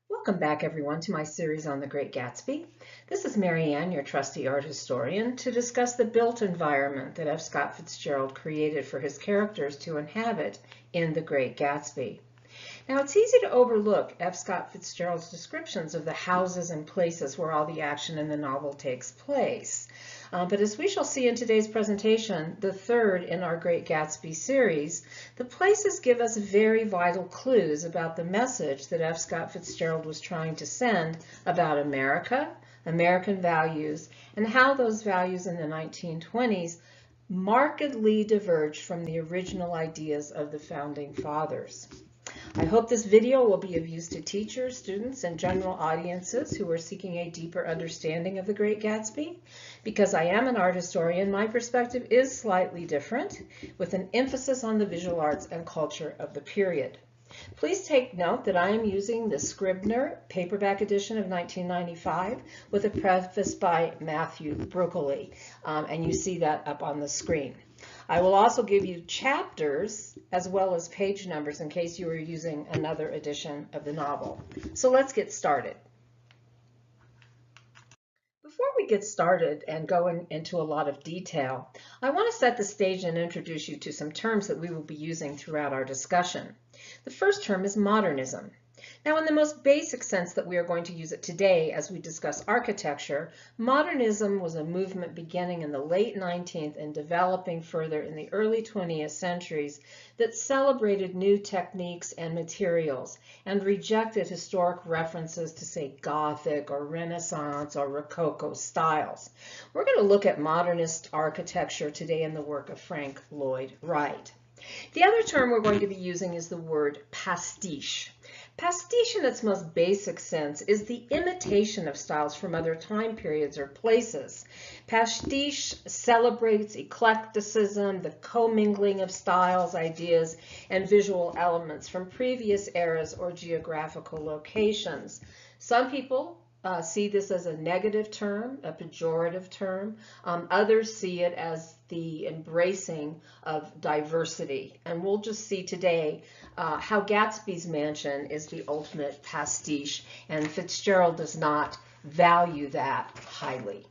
Welcome back, everyone, to my series on the Great Gatsby. This is Mary Ann, your trusty art historian, to discuss the built environment that F. Scott Fitzgerald created for his characters to inhabit in the Great Gatsby. Now, it's easy to overlook F. Scott Fitzgerald's descriptions of the houses and places where all the action in the novel takes place. But as we shall see in today's presentation, the third in our Great Gatsby series, the places give us very vital clues about the message that F. Scott Fitzgerald was trying to send about America, American values, and how those values in the 1920s markedly diverged from the original ideas of the Founding Fathers. I hope this video will be of use to teachers, students, and general audiences who are seeking a deeper understanding of the Great Gatsby. Because I am an art historian, my perspective is slightly different, with an emphasis on the visual arts and culture of the period. Please take note that I am using the Scribner paperback edition of 1995 with a preface by Matthew Broccoli, and you see that up on the screen. I will also give you chapters as well as page numbers in case you are using another edition of the novel. So let's get started. Before we get started and going into a lot of detail, I want to set the stage and introduce you to some terms that we will be using throughout our discussion. The first term is modernism. Now, in the most basic sense that we are going to use it today as we discuss architecture, modernism was a movement beginning in the late 19th and developing further in the early 20th centuries that celebrated new techniques and materials and rejected historic references to, say, Gothic or Renaissance or Rococo styles. We're going to look at modernist architecture today in the work of Frank Lloyd Wright. The other term we're going to be using is the word pastiche. Pastiche in its most basic sense is the imitation of styles from other time periods or places. Pastiche celebrates eclecticism, the commingling of styles, ideas, and visual elements from previous eras or geographical locations. Some people see this as a negative term, a pejorative term. Others see it as the embracing of diversity. And we'll just see today how Gatsby's mansion is the ultimate pastiche, and Fitzgerald does not value that highly.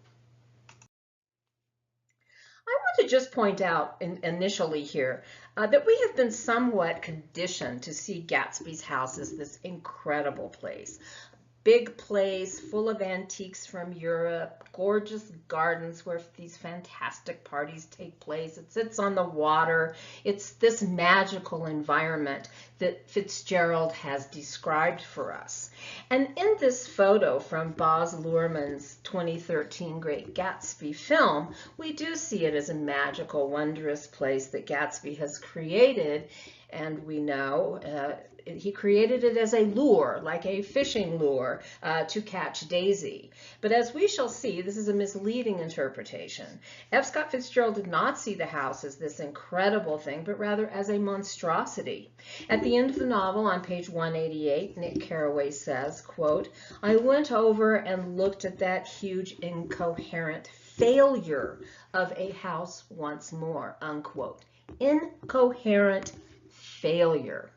I want to just point out initially here that we have been somewhat conditioned to see Gatsby's house as this incredible place. Big place full of antiques from Europe, gorgeous gardens where these fantastic parties take place. It sits on the water. It's this magical environment that Fitzgerald has described for us. And in this photo from Baz Luhrmann's 2013 Great Gatsby film, we do see it as a magical, wondrous place that Gatsby has created. And we know he created it as a lure, like a fishing lure, to catch Daisy. But as we shall see, this is a misleading interpretation. F. Scott Fitzgerald did not see the house as this incredible thing, but rather as a monstrosity. At the end of the novel, on page 188, Nick Carraway says, quote, "I went over and looked at that huge incoherent failure of a house once more," unquote. Incoherent failure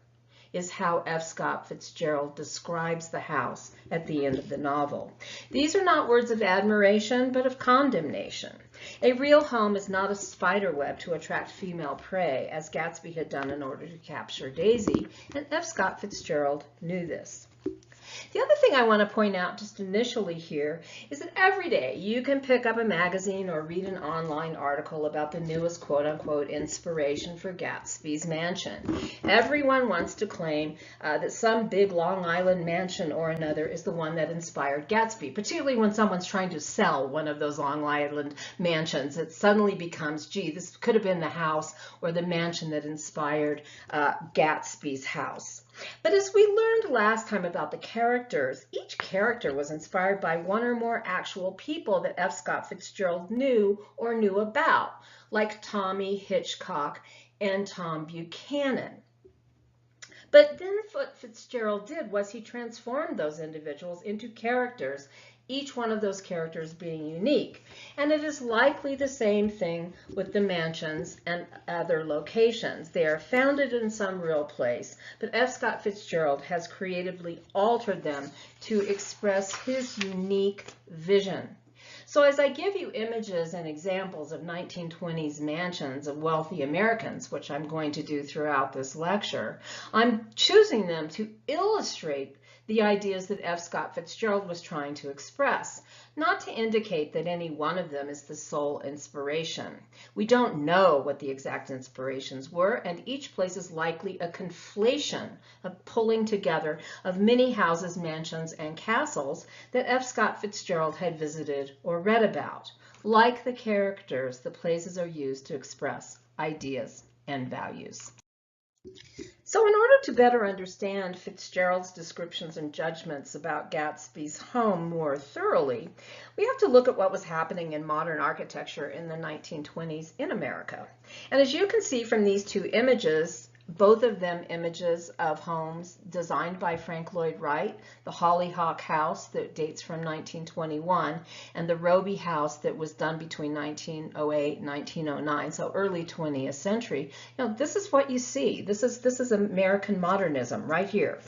is how F. Scott Fitzgerald describes the house at the end of the novel. These are not words of admiration, but of condemnation. A real home is not a spider web to attract female prey, as Gatsby had done in order to capture Daisy, and F. Scott Fitzgerald knew this. The other thing I want to point out just initially here is that every day you can pick up a magazine or read an online article about the newest quote-unquote inspiration for Gatsby's mansion. Everyone wants to claim that some big Long Island mansion or another is the one that inspired Gatsby, particularly when someone's trying to sell one of those Long Island mansions. It suddenly becomes, gee, this could have been the house or the mansion that inspired Gatsby's house. But as we learned last time about the characters, each character was inspired by one or more actual people that F. Scott Fitzgerald knew or knew about, like Tommy Hitchcock and Tom Buchanan. But then what Fitzgerald did was he transformed those individuals into characters each one of those characters being unique. And it is likely the same thing with the mansions and other locations. They are founded in some real place, but F. Scott Fitzgerald has creatively altered them to express his unique vision. So as I give you images and examples of 1920s mansions of wealthy Americans, which I'm going to do throughout this lecture, I'm choosing them to illustrate the ideas that F. Scott Fitzgerald was trying to express, not to indicate that any one of them is the sole inspiration. We don't know what the exact inspirations were, and each place is likely a conflation, a pulling together of many houses, mansions, and castles that F. Scott Fitzgerald had visited or read about. Like the characters, the places are used to express ideas and values. So in order to better understand Fitzgerald's descriptions and judgments about Gatsby's home more thoroughly, we have to look at what was happening in modern architecture in the 1920s in America. And as you can see from these two images, both of them images of homes designed by Frank Lloyd Wright, the Hollyhock House that dates from 1921, and the Roby House that was done between 1908 and 1909, so early 20th century. This is what you see. This is American modernism right here.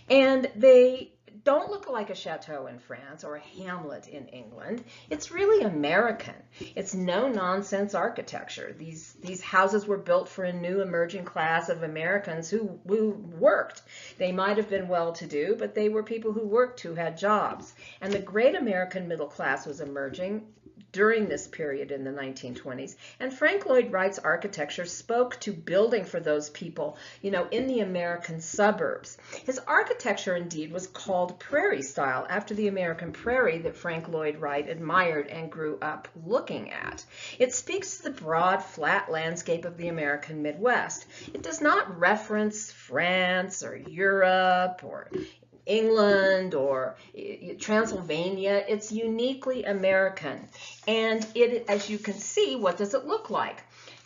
And they don't look like a chateau in France or a hamlet in England. It's really American. It's no-nonsense architecture. These houses were built for a new emerging class of Americans who worked. They might have been well-to-do, but they were people who worked, who had jobs. And the great American middle class was emerging during this period in the 1920s. And Frank Lloyd Wright's architecture spoke to building for those people, in the American suburbs. His architecture, indeed, was called prairie style, after the American prairie that Frank Lloyd Wright admired and grew up looking at. It speaks to the broad, flat landscape of the American Midwest. It does not reference France or Europe or England or Transylvania. It's uniquely American. And it, as you can see, what does it look like?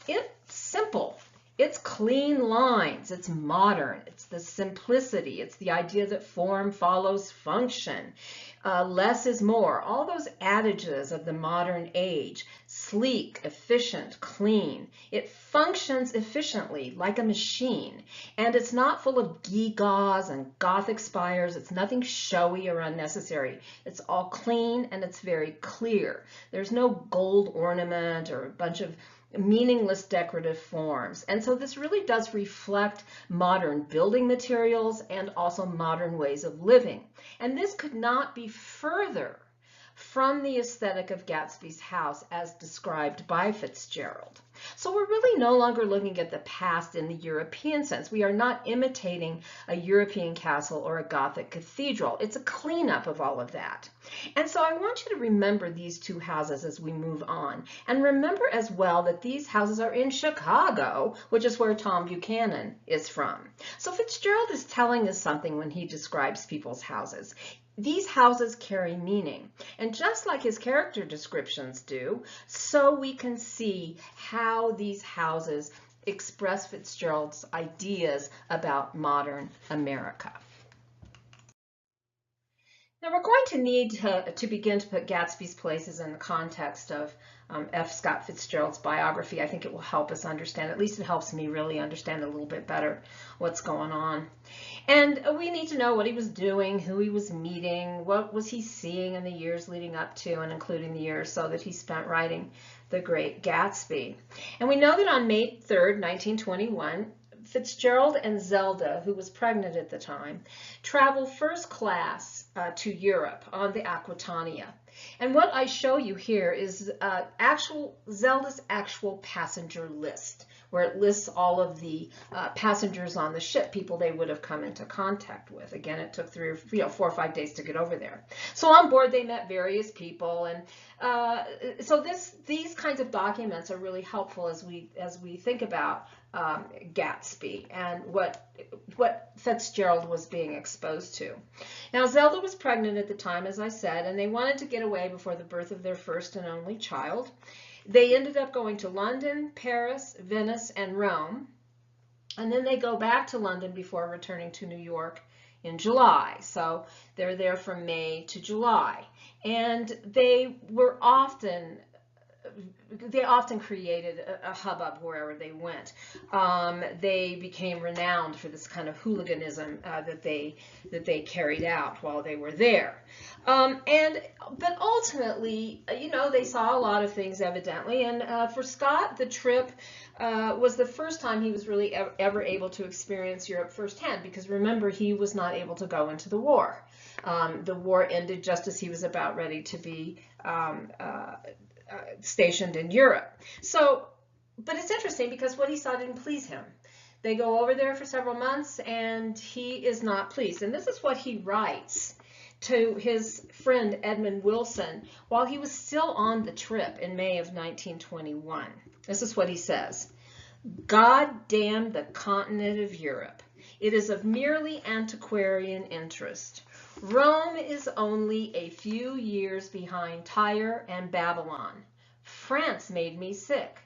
It's simple. It's clean lines. It's modern. It's the simplicity. It's the idea that form follows function. Less is more. All those adages of the modern age. Sleek, efficient, clean. It functions efficiently like a machine. And it's not full of gewgaws and Gothic spires. It's nothing showy or unnecessary. It's all clean and it's very clear. There's no gold ornament or a bunch of meaningless decorative forms. And so this really does reflect modern building materials and also modern ways of living. And this could not be further from the aesthetic of Gatsby's house as described by Fitzgerald. So we're really no longer looking at the past in the European sense. We are not imitating a European castle or a Gothic cathedral. It's a cleanup of all of that. And so I want you to remember these two houses as we move on. And remember as well that these houses are in Chicago, which is where Tom Buchanan is from. So Fitzgerald is telling us something when he describes people's houses. These houses carry meaning, and just like his character descriptions do, so we can see how these houses express Fitzgerald's ideas about modern America. Now we're going to need to begin to put Gatsby's places in the context of F. Scott Fitzgerald's biography. I think it will help us understand, at least it helps me really understand a little bit better what's going on. And we need to know what he was doing, who he was meeting, what was he seeing in the years leading up to and including the years so that he spent writing The Great Gatsby. And we know that on May 3rd, 1921, Fitzgerald and Zelda, who was pregnant at the time, traveled first class to Europe on the Aquitania. And what I show you here is Zelda's actual passenger list, where it lists all of the passengers on the ship, people they would have come into contact with. Again, it took 4 or 5 days to get over there. So on board, they met various people, and so these kinds of documents are really helpful as we think about Gatsby and what Fitzgerald was being exposed to. Now, Zelda was pregnant at the time, as I said, and they wanted to get away before the birth of their first and only child. They ended up going to London, Paris, Venice, and Rome, and then they go back to London before returning to New York in July. So they're there from May to July. And they often created a hubbub wherever they went. They became renowned for this kind of hooliganism that they carried out while they were there. But ultimately, they saw a lot of things evidently. And for Scott, the trip was the first time he was really ever able to experience Europe firsthand, because remember, he was not able to go into the war. The war ended just as he was about ready to be stationed in Europe. So, but it's interesting because what he saw didn't please him. They go over there for several months and he is not pleased. And this is what he writes to his friend Edmund Wilson while he was still on the trip in May of 1921. This is what he says: "God damn the continent of Europe. It is of merely antiquarian interest. Rome is only a few years behind Tyre and Babylon. France made me sick.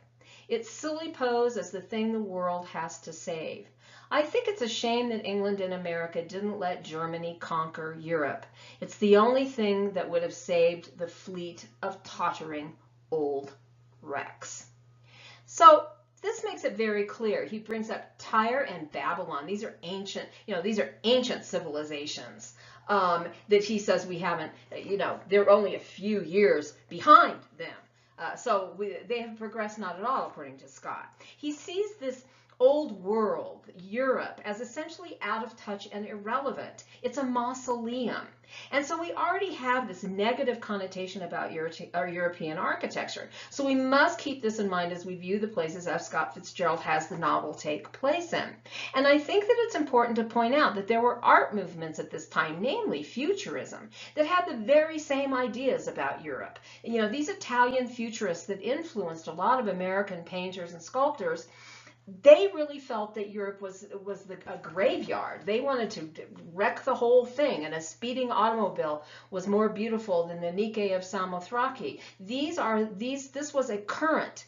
Its silly pose as the thing the world has to save. I think it's a shame that England and America didn't let Germany conquer Europe. It's the only thing that would have saved the fleet of tottering old wrecks." So this makes it very clear. He brings up Tyre and Babylon. These are ancient civilizations that he says we haven't, they're only a few years behind them. So they have progressed not at all, according to Scott. He sees this old world, Europe, as essentially out of touch and irrelevant. It's a mausoleum. And so we already have this negative connotation about European architecture. So we must keep this in mind as we view the places F. Scott Fitzgerald has the novel take place in. And I think that it's important to point out that there were art movements at this time, namely Futurism, that had the very same ideas about Europe. These Italian futurists that influenced a lot of American painters and sculptors, they really felt that Europe was a graveyard. They wanted to wreck the whole thing, and a speeding automobile was more beautiful than the Nike of Samothraki. This was a current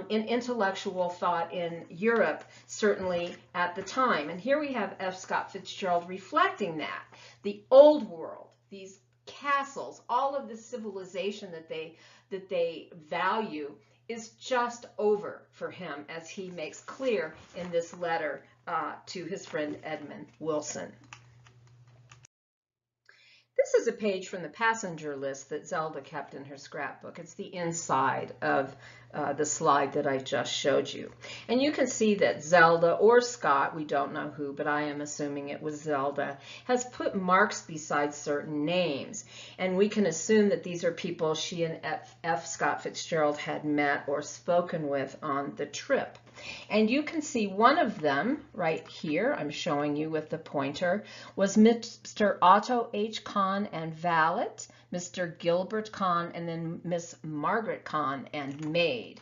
in intellectual thought in Europe, certainly at the time. And here we have F. Scott Fitzgerald reflecting that. The old world, these castles, all of the civilization that they value is just over for him, as he makes clear in this letter to his friend Edmund Wilson. This is a page from the passenger list that Zelda kept in her scrapbook. It's the inside of the slide that I just showed you. And you can see that Zelda or Scott, we don't know who, but I am assuming it was Zelda, has put marks beside certain names. And we can assume that these are people she and F. Scott Fitzgerald had met or spoken with on the trip. And you can see one of them right here, I'm showing you with the pointer, was Mr. Otto H. Kahn and valet, Mr. Gilbert Kahn, and then Miss Margaret Kahn and maid.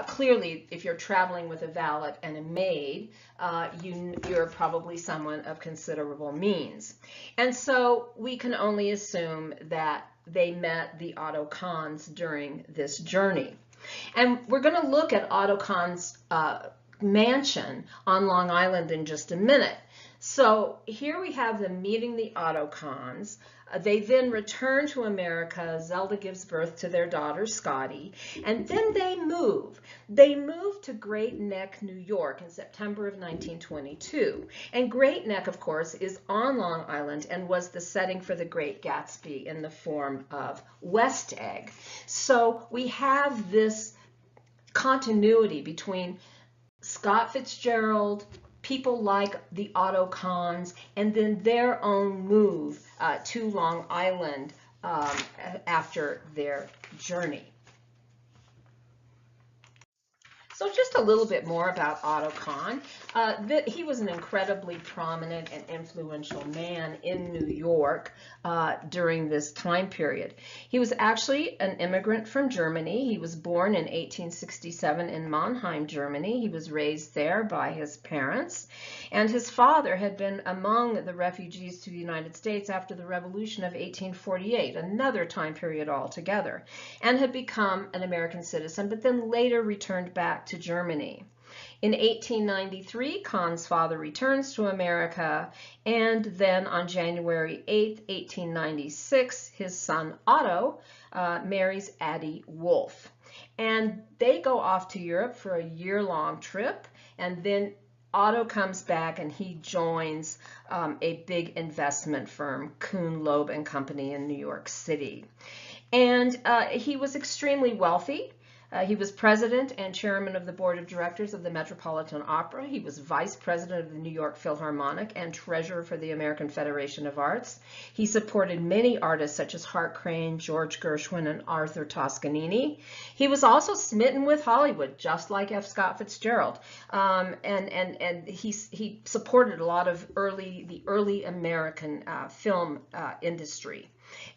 Clearly, if you're traveling with a valet and a maid, you're probably someone of considerable means. And so we can only assume that they met the Otto Kahns during this journey. And we're going to look at Otto Kahn's mansion on Long Island in just a minute. So here we have them meeting the Otto Kahns. They then return to America. Zelda gives birth to their daughter, Scotty, and then they move. They move to Great Neck, New York in September of 1922. And Great Neck, of course, is on Long Island and was the setting for the Great Gatsby in the form of West Egg. So we have this continuity between Scott Fitzgerald, people like the Otto Kahns, and then their own move to Long Island after their journey. So just a little bit more about Otto Kahn. He was an incredibly prominent and influential man in New York during this time period. He was actually an immigrant from Germany. He was born in 1867 in Mannheim, Germany. He was raised there by his parents, and his father had been among the refugees to the United States after the Revolution of 1848, another time period altogether, and had become an American citizen, but then later returned back to Germany. In 1893, Kahn's father returns to America, and then on January 8th, 1896, his son Otto marries Addie Wolfe. And they go off to Europe for a year-long trip, and then Otto comes back and he joins a big investment firm, Kuhn, Loeb and Company in New York City. And he was extremely wealthy. He was president and chairman of the board of directors of the Metropolitan Opera. He was vice president of the New York Philharmonic and treasurer for the American Federation of Arts. He supported many artists such as Hart Crane, George Gershwin, and Arthur Toscanini. He was also smitten with Hollywood, just like F. Scott Fitzgerald. And he supported a lot of the early American film industry.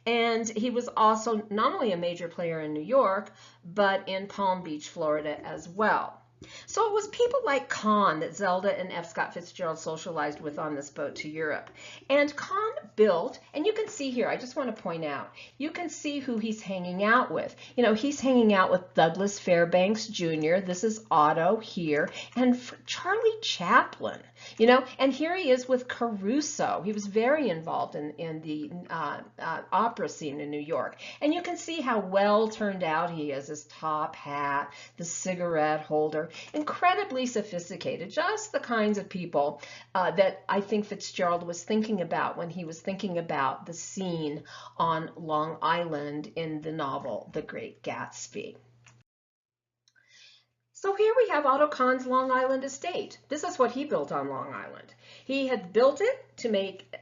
And he was also not only a major player in New York, but in Palm Beach, Florida as well. So it was people like Kahn that Zelda and F. Scott Fitzgerald socialized with on this boat to Europe. And Kahn built, and you can see here, I just want to point out, you can see who he's hanging out with. You know, he's hanging out with Douglas Fairbanks Jr., this is Otto here, and Charlie Chaplin, you know, and here he is with Caruso. He was very involved in the opera scene in New York. And you can see how well turned out he is, his top hat, the cigarette holder, incredibly sophisticated, just the kinds of people that I think Fitzgerald was thinking about when he was thinking about the scene on Long Island in the novel The Great Gatsby. So here we have Otto Kahn's Long Island estate. This is what he built on Long Island. He had built it to make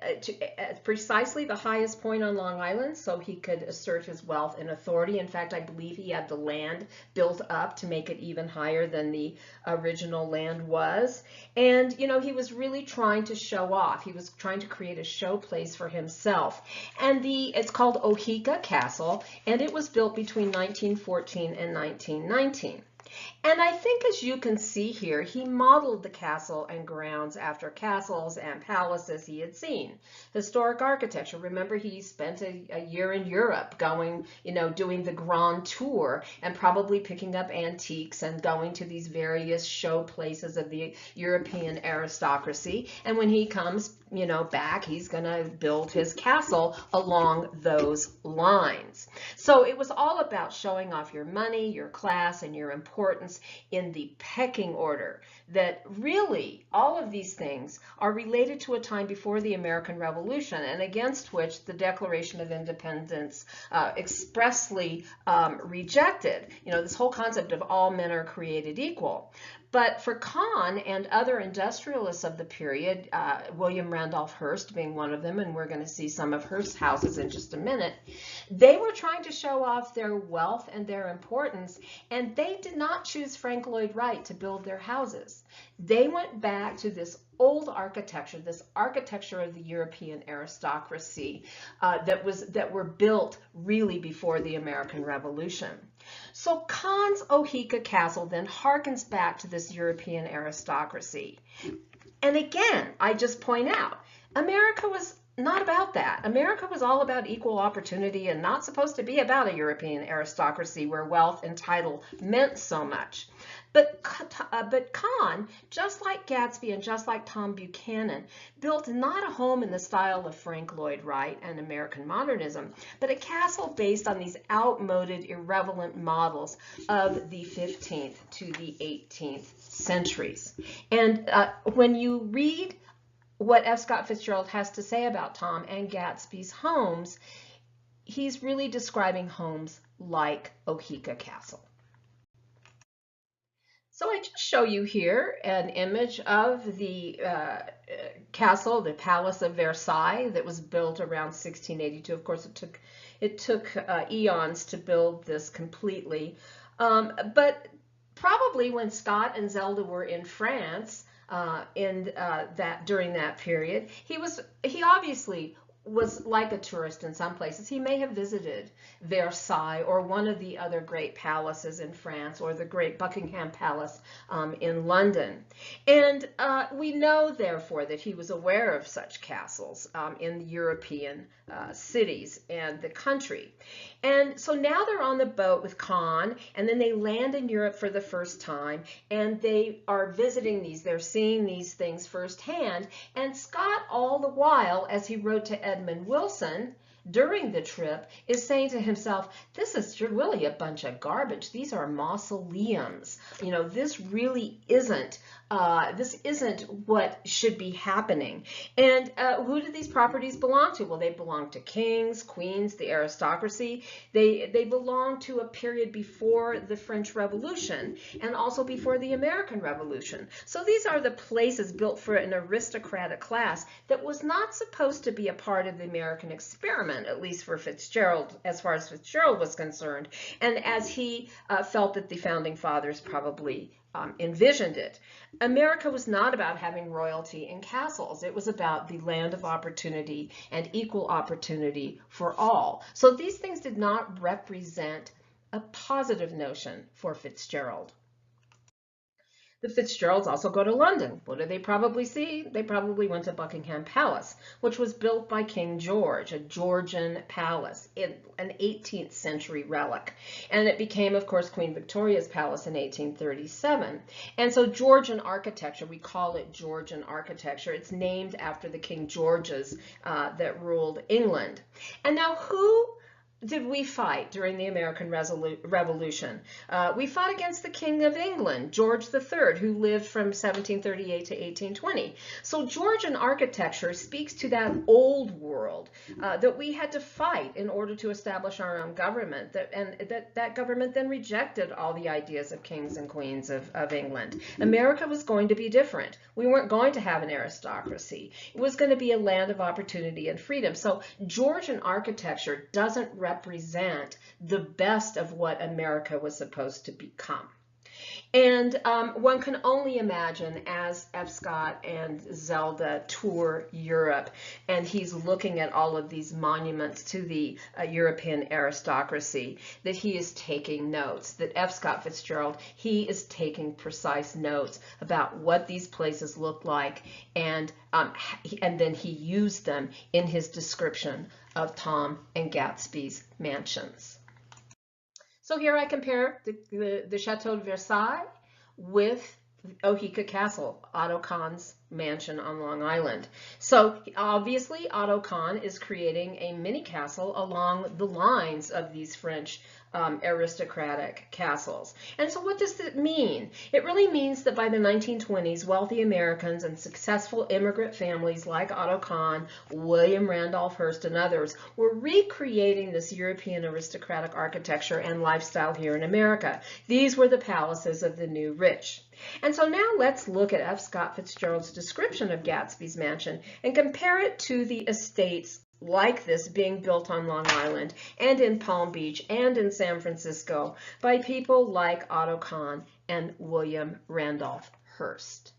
precisely the highest point on Long Island so he could assert his wealth and authority. In fact, I believe he had the land built up to make it even higher than the original land was. And, you know, he was really trying to show off. He was trying to create a show place for himself. And it's called Oheka Castle, and it was built between 1914 and 1919. And I think, as you can see here, he modeled the castle and grounds after castles and palaces he had seen. Historic architecture. Remember, he spent a year in Europe going, you know, doing the Grand Tour and probably picking up antiques and going to these various show places of the European aristocracy. And when he comes, you know, back, he's going to build his castle along those lines. So it was all about showing off your money, your class, and your importance in the pecking order. That really, all of these things are related to a time before the American Revolution and against which the Declaration of Independence expressly rejected. You know, this whole concept of all men are created equal. But for Kahn and other industrialists of the period, William Randolph Hearst being one of them, and we're going to see some of Hearst's houses in just a minute, they were trying to show off their wealth and their importance, and they did not choose Frank Lloyd Wright to build their houses. They went back to this old architecture, this architecture of the European aristocracy that were built really before the American Revolution. So Kahn's Oheka Castle then harkens back to this European aristocracy. And again, I just point out, America was not about that. America was all about equal opportunity and not supposed to be about a European aristocracy where wealth and title meant so much. But Kahn, just like Gatsby and just like Tom Buchanan, built not a home in the style of Frank Lloyd Wright and American modernism, but a castle based on these outmoded, irrelevant models of the 15th to the 18th centuries. And when you read what F. Scott Fitzgerald has to say about Tom and Gatsby's homes, he's really describing homes like Oheka Castle. So I just show you here an image of the castle, the Palace of Versailles, that was built around 1682. Of course, it took eons to build this completely. But probably when Scott and Zelda were in France during that period, he obviously was like a tourist in some places. He may have visited Versailles or one of the other great palaces in France, or the great Buckingham Palace in London. And we know, therefore, that he was aware of such castles in the European cities and the country. And so now they're on the boat with Con, and then they land in Europe for the first time, and they are visiting these, they're seeing these things firsthand. And Scott, all the while, as he wrote to Edmund Wilson during the trip, is saying to himself, this is really a bunch of garbage. These are mausoleums. You know, this really isn't what should be happening. And who do these properties belong to? Well, they belong to kings, queens, the aristocracy. They belong to a period before the French Revolution and also before the American Revolution. So these are the places built for an aristocratic class that was not supposed to be a part of the American experiment, at least for Fitzgerald, as far as Fitzgerald was concerned, and as he felt that the founding fathers probably envisioned it. America was not about having royalty in castles. It was about the land of opportunity and equal opportunity for all. So these things did not represent a positive notion for Fitzgerald. The Fitzgeralds also go to London. What do they probably see? They probably went to Buckingham Palace, which was built by King George, a Georgian palace, an 18th century relic. And it became, of course, Queen Victoria's palace in 1837. And so Georgian architecture, we call it Georgian architecture. It's named after the King Georges that ruled England. And now who did we fight during the American Revolution? We fought against the King of England, George III, who lived from 1738 to 1820. So Georgian architecture speaks to that old world that we had to fight in order to establish our own government, that government then rejected all the ideas of kings and queens of England. America was going to be different. We weren't going to have an aristocracy. It was going to be a land of opportunity and freedom. So Georgian architecture doesn't represent the best of what America was supposed to become. And one can only imagine, as F. Scott and Zelda tour Europe, and he's looking at all of these monuments to the European aristocracy, that he is taking notes, that F. Scott Fitzgerald, he is taking precise notes about what these places look like, and then he used them in his description of Tom and Gatsby's mansions. So here I compare the Chateau de Versailles with Oheka Castle, Otto Kahn's mansion on Long Island. So obviously Otto Kahn is creating a mini castle along the lines of these French aristocratic castles. And so what does that mean? It really means that by the 1920s, wealthy Americans and successful immigrant families like Otto Kahn, William Randolph Hearst, and others were recreating this European aristocratic architecture and lifestyle here in America. These were the palaces of the new rich. And so now let's look at F. Scott Fitzgerald's description of Gatsby's mansion and compare it to the estates like this being built on Long Island and in Palm Beach and in San Francisco by people like Otto Kahn and William Randolph Hearst.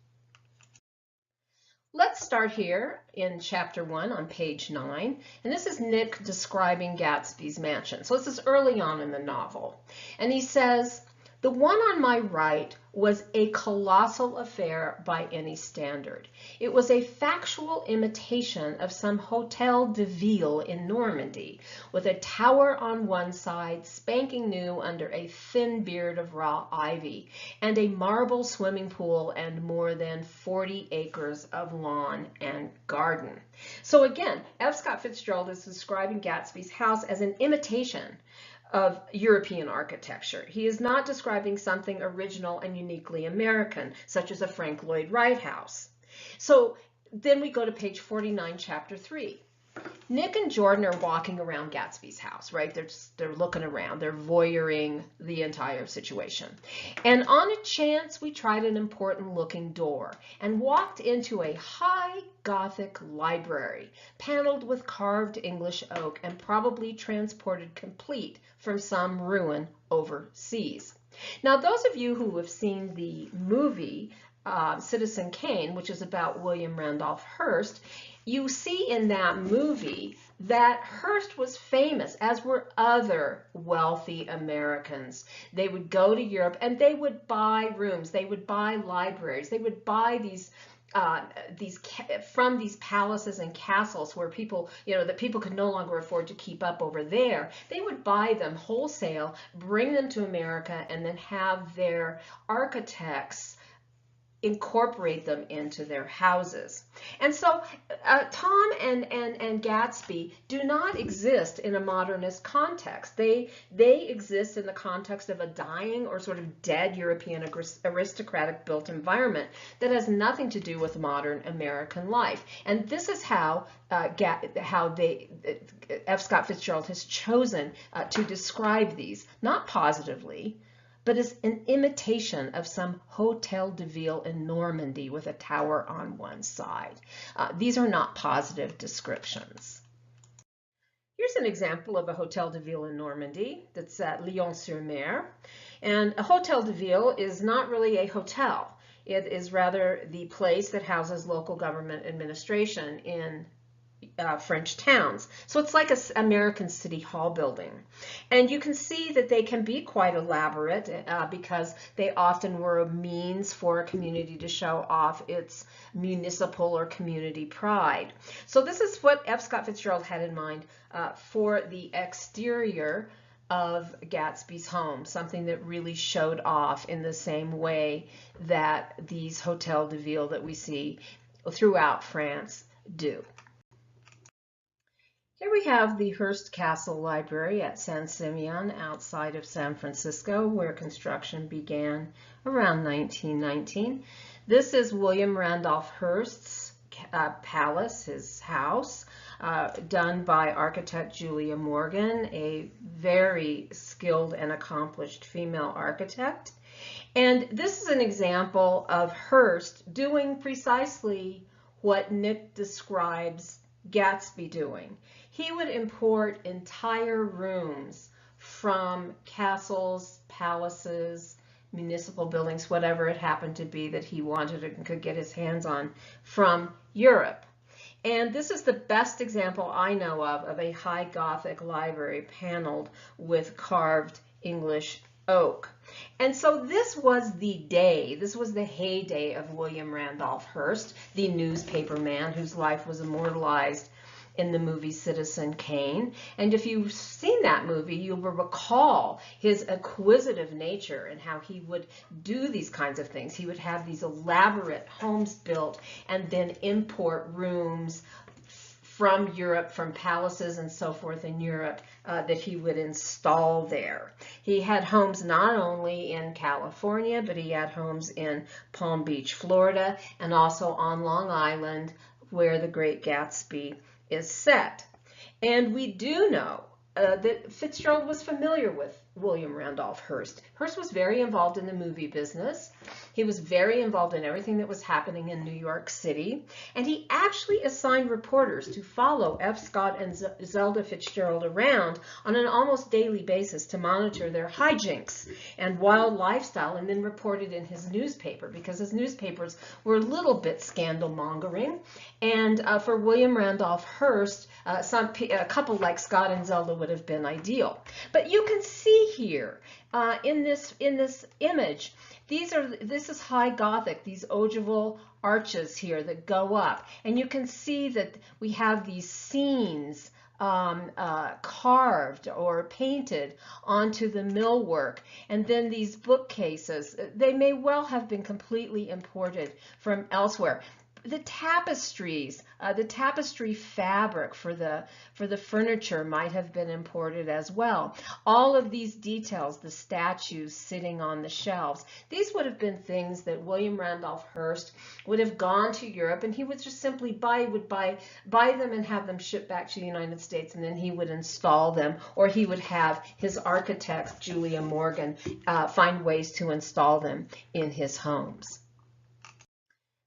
Let's start here in chapter 1 on page 9, and this is Nick describing Gatsby's mansion. So this is early on in the novel, and he says, "The one on my right was a colossal affair by any standard. It was a factual imitation of some Hotel de Ville in Normandy, with a tower on one side, spanking new under a thin beard of raw ivy, and a marble swimming pool and more than 40 acres of lawn and garden." So again, F. Scott Fitzgerald is describing Gatsby's house as an imitation of European architecture. He is not describing something original and uniquely American, such as a Frank Lloyd Wright house. So then we go to page 49, chapter 3. Nick and Jordan are walking around Gatsby's house, right? They're looking around, they're voyeuring the entire situation. And on a chance, we tried an important looking door and walked into a high Gothic library, paneled with carved English oak and probably transported complete from some ruin overseas. Now, those of you who have seen the movie Citizen Kane, which is about William Randolph Hearst, you see in that movie that Hearst was famous, as were other wealthy Americans. They would go to Europe and they would buy rooms, they would buy libraries, they would buy these from these palaces and castles where people, that people could no longer afford to keep up over there. They would buy them wholesale, bring them to America, and then have their architects incorporate them into their houses. And so Tom and Gatsby do not exist in a modernist context. They exist in the context of a dying or sort of dead European aristocratic built environment that has nothing to do with modern American life. And this is how F. Scott Fitzgerald has chosen to describe these, not positively, but as an imitation of some Hotel de Ville in Normandy with a tower on one side. These are not positive descriptions. Here's an example of a Hotel de Ville in Normandy that's at Lyon-sur-Mer. And a Hotel de Ville is not really a hotel. It is rather the place that houses local government administration in French towns. So it's like an American City Hall building. And you can see that they can be quite elaborate because they often were a means for a community to show off its municipal or community pride. So this is what F. Scott Fitzgerald had in mind for the exterior of Gatsby's home, something that really showed off in the same way that these Hotel de Ville that we see throughout France do. Here we have the Hearst Castle Library at San Simeon outside of San Francisco, where construction began around 1919. This is William Randolph Hearst's palace, his house, done by architect Julia Morgan, a very skilled and accomplished female architect. And this is an example of Hearst doing precisely what Nick describes Gatsby doing. He would import entire rooms from castles, palaces, municipal buildings, whatever it happened to be that he wanted and could get his hands on from Europe. And this is the best example I know of a high Gothic library paneled with carved English oak. And so this was the day, this was the heyday of William Randolph Hearst, the newspaper man whose life was immortalized in the movie Citizen Kane. And if you've seen that movie, you will recall his acquisitive nature and how he would do these kinds of things. He would have these elaborate homes built and then import rooms from Europe, from palaces and so forth in Europe that he would install there. He had homes not only in California, but he had homes in Palm Beach, Florida, and also on Long Island, where the Great Gatsby is set. And we do know that Fitzgerald was familiar with William Randolph Hearst. Hearst was very involved in the movie business. He was very involved in everything that was happening in New York City. And he actually assigned reporters to follow F. Scott and Zelda Fitzgerald around on an almost daily basis to monitor their hijinks and wild lifestyle, and then report it in his newspaper, because his newspapers were a little bit scandal mongering. And for William Randolph Hearst, a couple like Scott and Zelda would have been ideal. But you can see here in this image, this is high Gothic, these ogival arches here that go up, and you can see that we have these scenes carved or painted onto the millwork, and then these bookcases, they may well have been completely imported from elsewhere. The tapestries, the tapestry fabric for the furniture might have been imported as well. All of these details, the statues sitting on the shelves, these would have been things that William Randolph Hearst would have gone to Europe, and he would just simply buy them and have them shipped back to the United States, and then he would install them, or he would have his architect, Julia Morgan, find ways to install them in his homes.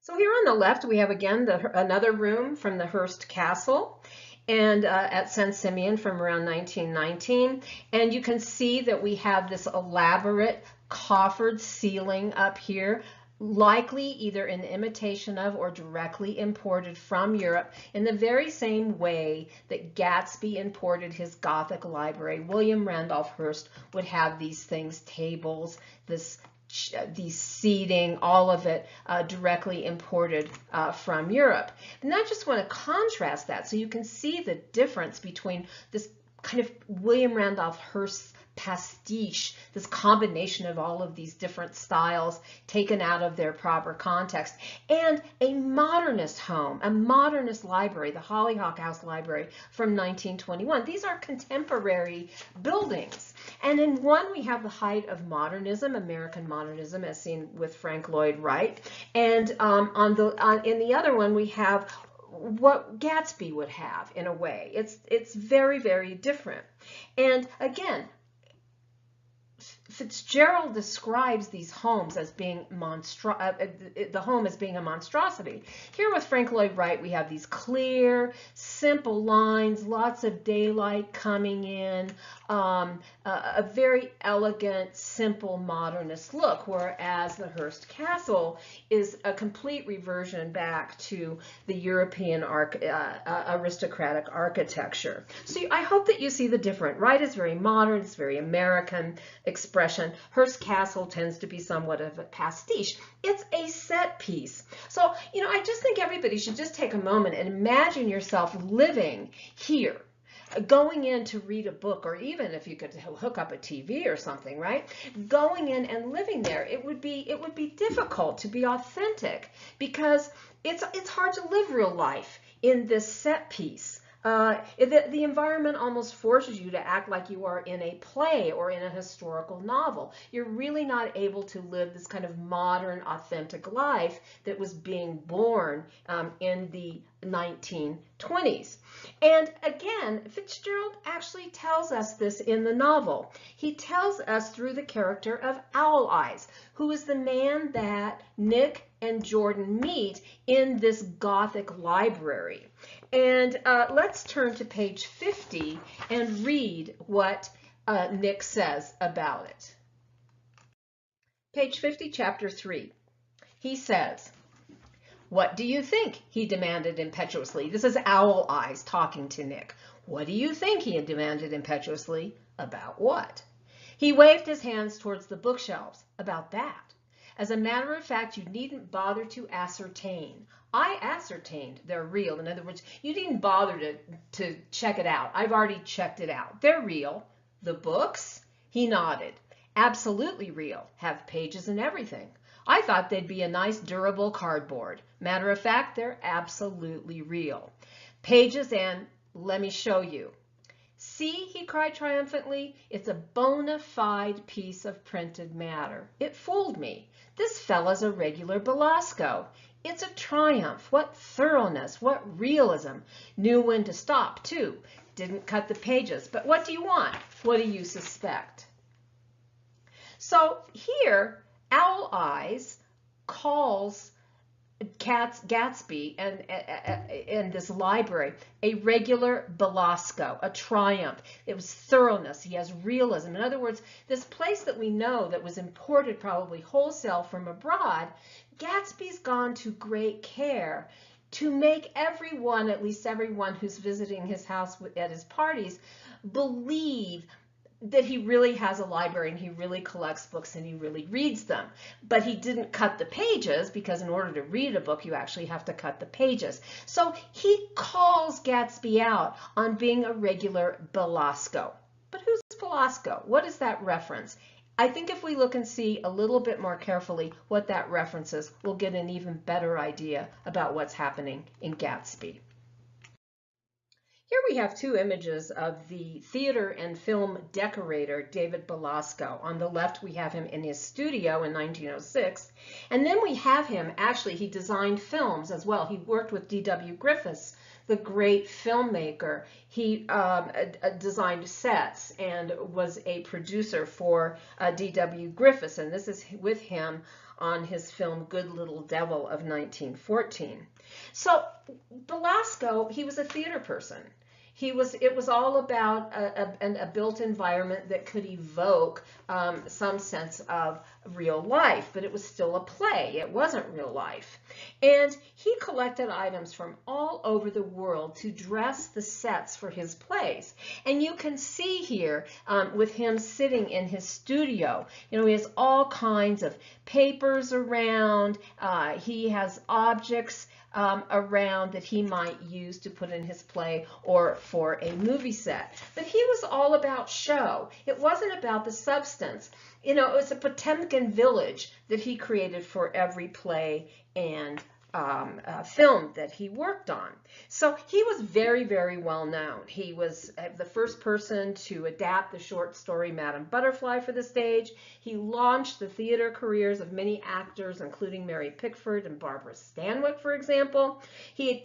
So here on the left, we have again another room from the Hearst Castle and at San Simeon from around 1919. And you can see that we have this elaborate coffered ceiling up here likely either an imitation of or directly imported from Europe in the very same way that Gatsby imported his Gothic library. William Randolph Hearst would have these things, tables, these seating, all of it directly imported from Europe. And I just want to contrast that so you can see the difference between this kind of William Randolph Hearst pastiche, this combination of all of these different styles taken out of their proper context, and a modernist home, a modernist library, the Hollyhock House Library from 1921. These are contemporary buildings. And in one, we have the height of modernism, American modernism, as seen with Frank Lloyd Wright. And in the other one, we have what Gatsby would have in a way. It's very, very different. And again, Fitzgerald describes these homes as being the home as being a monstrosity. Here with Frank Lloyd Wright, we have these clear, simple lines, lots of daylight coming in, a very elegant, simple modernist look, whereas the Hearst Castle is a complete reversion back to the European aristocratic architecture. So I hope that you see the difference. Wright is very modern, it's very American expression. Hearst Castle tends to be somewhat of a pastiche. It's a set piece. So, I just think everybody should just take a moment and imagine yourself living here, going in to read a book, or even if you could hook up a TV or something, right? Going in and living there, it would be difficult to be authentic because it's hard to live real life in this set piece. The environment almost forces you to act like you are in a play or in a historical novel. You're really not able to live this kind of modern, authentic life that was being born in the 1920s. And again, Fitzgerald actually tells us this in the novel. He tells us through the character of Owl Eyes, who is the man that Nick and Jordan meet in this Gothic library. And let's turn to page 50 and read what Nick says about it. Page 50, chapter 3. He says, "What do you think?" he demanded impetuously. This is Owl Eyes talking to Nick. "What do you think?" he demanded impetuously. "About what?" He waved his hands towards the bookshelves. "About that. As a matter of fact, you needn't bother to ascertain. I ascertained they're real. In other words, you didn't bother to check it out. I've already checked it out. They're real. The books?" He nodded. "Absolutely real. Have pages and everything. I thought they'd be a nice durable cardboard. Matter of fact, they're absolutely real. Pages and let me show you." "See," he cried triumphantly, "it's a bona fide piece of printed matter. It fooled me. This fella's a regular Belasco. It's a triumph. What thoroughness, what realism. Knew when to stop, too. Didn't cut the pages. But what do you want? What do you suspect?" So here, Owl Eyes calls Gatsby and this library a regular Belasco, a triumph. It was thoroughness. He has realism. In other words, this place that we know that was imported probably wholesale from abroad, Gatsby's gone to great care to make everyone, at least everyone who's visiting his house at his parties, believe that he really has a library and he really collects books and he really reads them. But he didn't cut the pages because in order to read a book, you actually have to cut the pages. So he calls Gatsby out on being a regular Belasco. But who's Belasco? What is that reference? I think if we look and see a little bit more carefully what that reference is, we'll get an even better idea about what's happening in Gatsby. Here we have two images of the theater and film decorator David Belasco. On the left, we have him in his studio in 1906. And then we have him, actually, he designed films as well. He worked with D.W. Griffiths, the great filmmaker. He designed sets and was a producer for D.W. Griffiths. And this is with him on his film Good Little Devil of 1914. So Belasco, he was a theater person. It was all about a built environment that could evoke some sense of real life, but it was still a play. It wasn't real life. And he collected items from all over the world to dress the sets for his plays. And you can see here with him sitting in his studio, he has all kinds of papers around. He has objects around that he might use to put in his play or for a movie set. But he was all about show. It wasn't about the substance. It was a Potemkin village that he created for every play and film that he worked on. So he was very, very well known. He was the first person to adapt the short story Madame Butterfly for the stage. He launched the theater careers of many actors, including Mary Pickford and Barbara Stanwyck, for example. He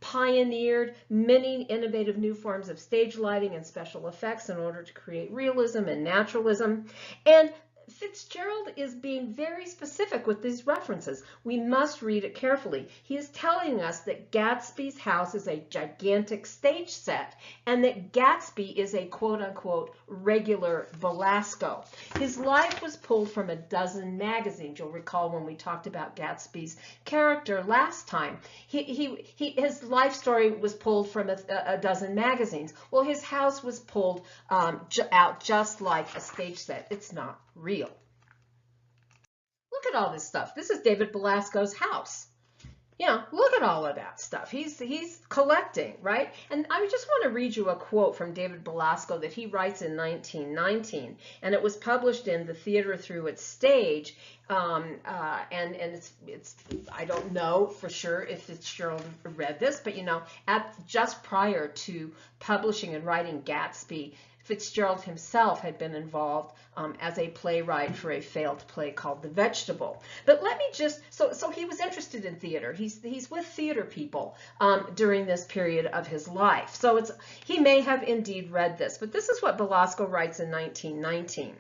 pioneered many innovative new forms of stage lighting and special effects in order to create realism and naturalism. And Fitzgerald is being very specific with these references. We must read it carefully. He is telling us that Gatsby's house is a gigantic stage set and that Gatsby is a quote-unquote regular Belasco. His life was pulled from a dozen magazines. You'll recall when we talked about Gatsby's character last time. His life story was pulled from a dozen magazines. Well, his house was pulled out just like a stage set. It's not real. Look at all this stuff. This is David Belasco's house. Look at all of that stuff. He's collecting, right? And I just want to read you a quote from David Belasco that he writes in 1919, and it was published in The Theater Through Its Stage. And it's I don't know for sure if Fitzgerald read this, but just prior to publishing and writing Gatsby, Fitzgerald himself had been involved as a playwright for a failed play called The Vegetable. But let me just, so he was interested in theater. He's with theater people during this period of his life. So he may have indeed read this, but this is what Belasco writes in 1919.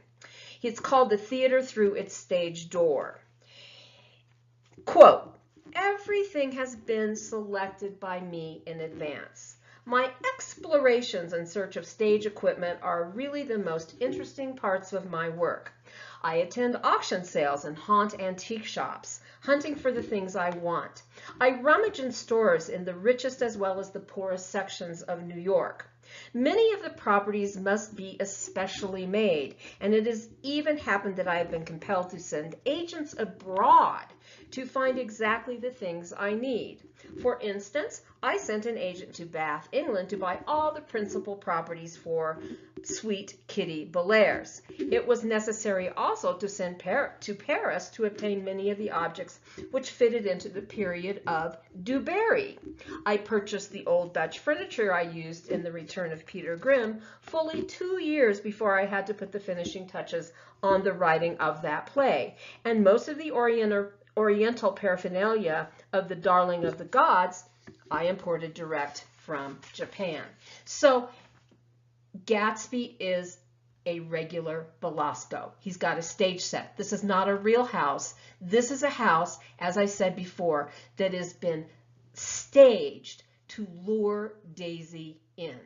It's called The Theater Through Its Stage Door. Quote, "Everything has been selected by me in advance. My explorations in search of stage equipment are really the most interesting parts of my work. I attend auction sales and haunt antique shops, hunting for the things I want. I rummage in stores in the richest as well as the poorest sections of New York. Many of the properties must be especially made, and it has even happened that I have been compelled to send agents abroad to find exactly the things I need. For instance, I sent an agent to Bath, England to buy all the principal properties for Sweet Kitty Bellairs. It was necessary also to send to Paris to obtain many of the objects which fitted into the period of Du Barry. I purchased the old Dutch furniture I used in The Return of Peter Grimm fully 2 years before I had to put the finishing touches on the writing of that play, and most of the Oriental paraphernalia of The Darling of the Gods I imported direct from Japan." So Gatsby is a regular Belasco. He's got a stage set. This is not a real house. This is a house, as I said before, that has been staged to lure Daisy in.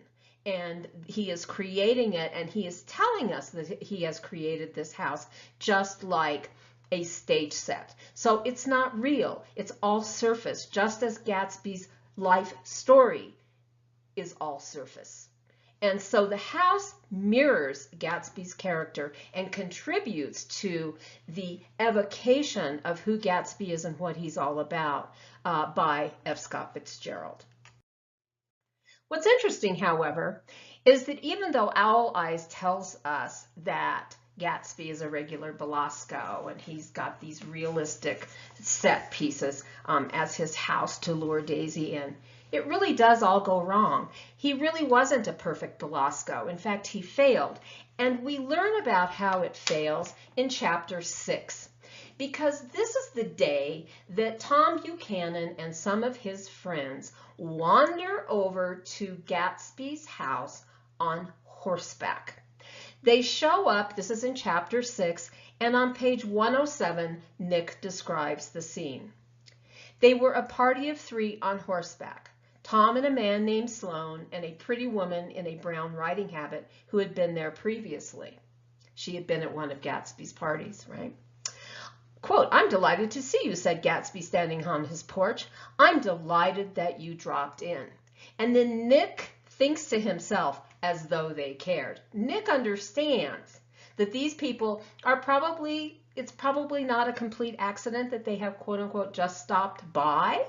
And he is creating it, and he is telling us that he has created this house just like a stage set. So it's not real. It's all surface, just as Gatsby's life story is all surface. And so the house mirrors Gatsby's character and contributes to the evocation of who Gatsby is and what he's all about by F. Scott Fitzgerald. What's interesting, however, is that even though Owl Eyes tells us that Gatsby is a regular Belasco and he's got these realistic set pieces as his house to lure Daisy in, it really does all go wrong. He really wasn't a perfect Belasco. In fact, he failed. And we learn about how it fails in chapter 6. Because this is the day that Tom Buchanan and some of his friends wander over to Gatsby's house on horseback. They show up, this is in chapter 6, and on page 107, Nick describes the scene. They were a party of 3 on horseback. Tom and a man named Sloane and a pretty woman in a brown riding habit who had been there previously. She had been at one of Gatsby's parties, right? Quote, "I'm delighted to see you," said Gatsby, standing on his porch. "I'm delighted that you dropped in." And then Nick thinks to himself, as though they cared. Nick understands that these people are it's probably not a complete accident that they have, quote unquote, just stopped by.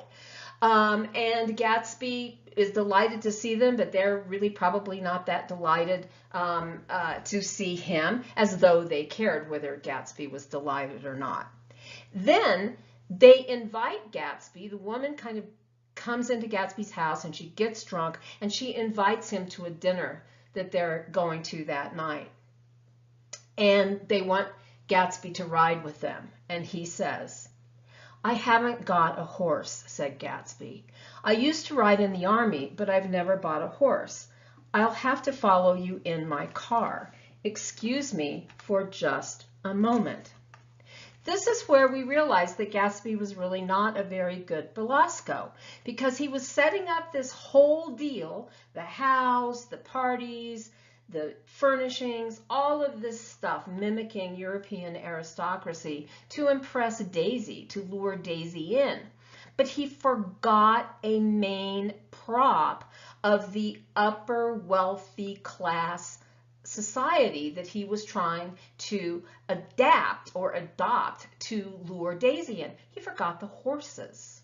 And Gatsby is delighted to see them, but they're really probably not that delighted to see him, as though they cared whether Gatsby was delighted or not. Then they invite Gatsby. The woman kind of comes into Gatsby's house and she gets drunk and she invites him to a dinner that they're going to that night. And they want Gatsby to ride with them. And he says, "I haven't got a horse," said Gatsby. "I used to ride in the army, but I've never bought a horse. I'll have to follow you in my car. Excuse me for just a moment." This is where we realize that Gatsby was really not a very good Belasco, because he was setting up this whole deal, the house, the parties, the furnishings, all of this stuff mimicking European aristocracy to impress Daisy, to lure Daisy in. But he forgot a main prop of the upper wealthy class society that he was trying to adapt or adopt to lure Daisy in. He forgot the horses.